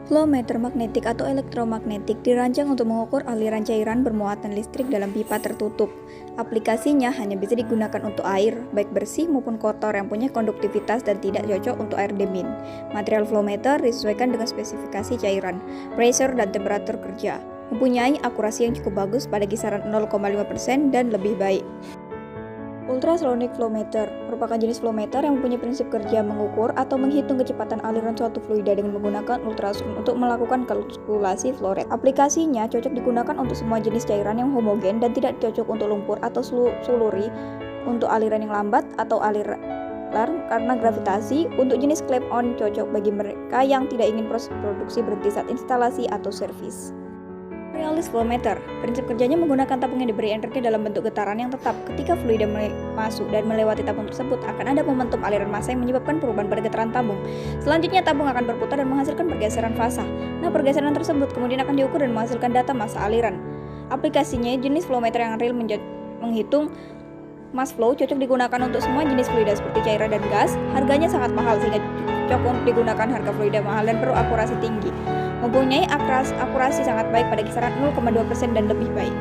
Flow meter magnetik atau elektromagnetik dirancang untuk mengukur aliran cairan bermuatan listrik dalam pipa tertutup. Aplikasinya hanya bisa digunakan untuk air, baik bersih maupun kotor yang punya konduktivitas dan tidak cocok untuk air dingin. Material flow meter disesuaikan dengan spesifikasi cairan, pressure, dan temperatur kerja. Mempunyai akurasi yang cukup bagus pada kisaran 0,5% dan lebih baik. Ultrasonic flow meter merupakan jenis flow meter yang mempunyai prinsip kerja mengukur atau menghitung kecepatan aliran suatu fluida dengan menggunakan ultrasound untuk melakukan kalkulasi flow rate. Aplikasinya cocok digunakan untuk semua jenis cairan yang homogen dan tidak cocok untuk lumpur atau slurry, untuk aliran yang lambat atau aliran karena gravitasi. Untuk jenis clap-on cocok bagi mereka yang tidak ingin proses produksi berhenti saat instalasi atau servis. Realis flow meter, prinsip kerjanya menggunakan tabung yang diberi energi dalam bentuk getaran yang tetap. Ketika fluida masuk dan melewati tabung tersebut, akan ada momentum aliran massa yang menyebabkan perubahan pada getaran tabung. Selanjutnya tabung akan berputar dan menghasilkan pergeseran fasa. Pergeseran tersebut kemudian akan diukur dan menghasilkan data massa aliran. Aplikasinya jenis flow meter yang real menghitung mass flow, cocok digunakan untuk semua jenis fluida seperti cairan dan gas. Harganya sangat mahal sehingga cocok untuk digunakan harga fluida mahal dan perlu akurasi tinggi. Mempunyai akurasi sangat baik pada kisaran 0,2% dan lebih baik.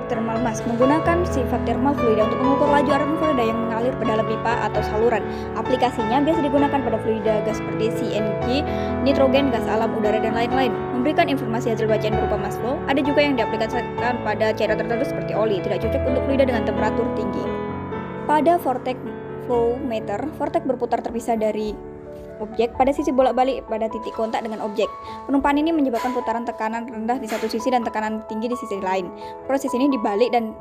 Thermal mass menggunakan sifat thermal fluida untuk mengukur laju aliran fluida yang mengalir ke dalam pipa atau saluran. Aplikasinya biasa digunakan pada fluida gas seperti CNG, nitrogen, gas alam, udara, dan lain-lain. Memberikan informasi hasil bacaan berupa mass flow. Ada juga yang diaplikasikan pada cairan tertentu seperti oli, tidak cocok untuk fluida dengan temperatur tinggi. Pada vortex flow meter, vortex berputar terpisah dari objek pada sisi bolak-balik pada titik kontak dengan objek. Penumpahan ini menyebabkan putaran tekanan rendah di satu sisi dan tekanan tinggi di sisi lain. Proses ini dibalik dan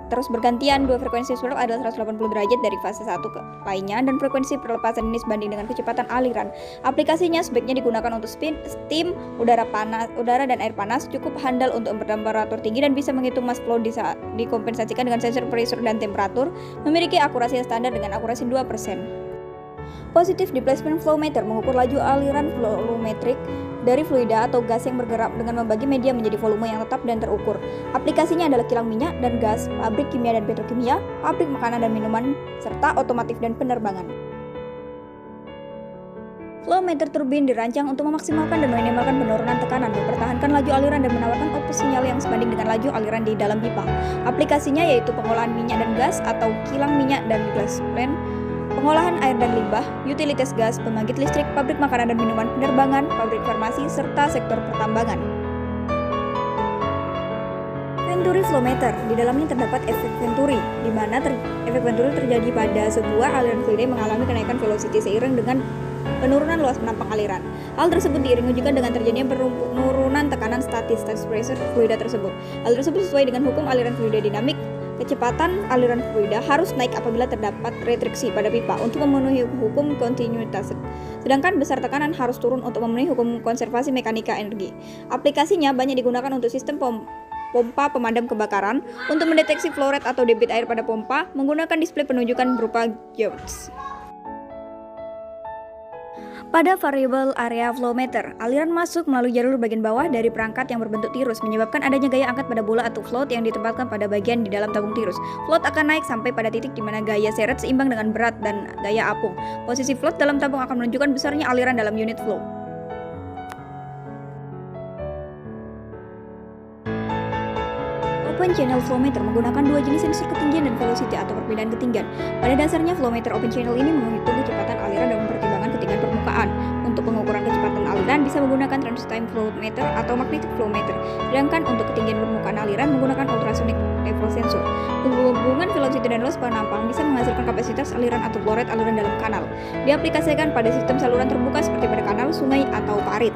terus bergantian. Dua frekuensi swirl adalah 180 derajat dari fase satu ke lainnya, dan frekuensi perlepasan ini sebanding dengan kecepatan aliran. Aplikasinya sebaiknya digunakan untuk steam, udara dan air panas. Cukup handal untuk bertemperatur tinggi dan bisa menghitung mass flow dikompensasikan dengan sensor pressure dan temperatur. Memiliki akurasi yang standar dengan akurasi 2%. Positive displacement flow meter mengukur laju aliran volumetrik dari fluida atau gas yang bergerak dengan membagi media menjadi volume yang tetap dan terukur. Aplikasinya adalah kilang minyak dan gas, pabrik kimia dan petrokimia, pabrik makanan dan minuman, serta otomotif dan penerbangan. Flow meter turbin dirancang untuk memaksimalkan dan meminimalkan penurunan tekanan, mempertahankan laju aliran dan menawarkan output sinyal yang sebanding dengan laju aliran di dalam pipa. Aplikasinya yaitu pengolahan minyak dan gas atau kilang minyak dan gas plant, pengolahan air dan limbah, utilitas gas, pembangkit listrik, pabrik makanan dan minuman, penerbangan, pabrik farmasi, serta sektor pertambangan. Venturi flow meter, di dalamnya terdapat efek Venturi, di mana efek Venturi terjadi pada sebuah aliran fluida yang mengalami kenaikan velocity seiring dengan penurunan luas penampang aliran. Hal tersebut diiringi juga dengan terjadinya penurunan tekanan statis pressure fluida tersebut. Hal tersebut sesuai dengan hukum aliran fluida dinamik. Kecepatan aliran fluida harus naik apabila terdapat retriksi pada pipa untuk memenuhi hukum kontinuitas. Sedangkan besar tekanan harus turun untuk memenuhi hukum konservasi mekanika energi. Aplikasinya banyak digunakan untuk sistem pompa pemadam kebakaran untuk mendeteksi flow rate atau debit air pada pompa menggunakan display penunjukan berupa geodes. Pada variable area flow meter, aliran masuk melalui jalur bagian bawah dari perangkat yang berbentuk tirus, menyebabkan adanya gaya angkat pada bola atau float yang ditempatkan pada bagian di dalam tabung tirus. Float akan naik sampai pada titik di mana gaya seret seimbang dengan berat dan gaya apung. Posisi float dalam tabung akan menunjukkan besarnya aliran dalam unit flow. Open channel flow meter menggunakan dua jenis sensor ketinggian dan velocity atau perbedaan ketinggian. Pada dasarnya flow meter open channel ini menghitung kecepatan aliran dan mempertimbangkan ketinggian permukaan. Untuk pengukuran kecepatan aliran bisa menggunakan transit time flow meter atau magnetic flow meter. Sedangkan untuk ketinggian permukaan aliran menggunakan ultrasonic level sensor. Hubungan velocity dan luas penampang bisa menghasilkan kapasitas aliran atau flow rate aliran dalam kanal. Diaplikasikan pada sistem saluran terbuka seperti pada kanal, sungai, atau parit.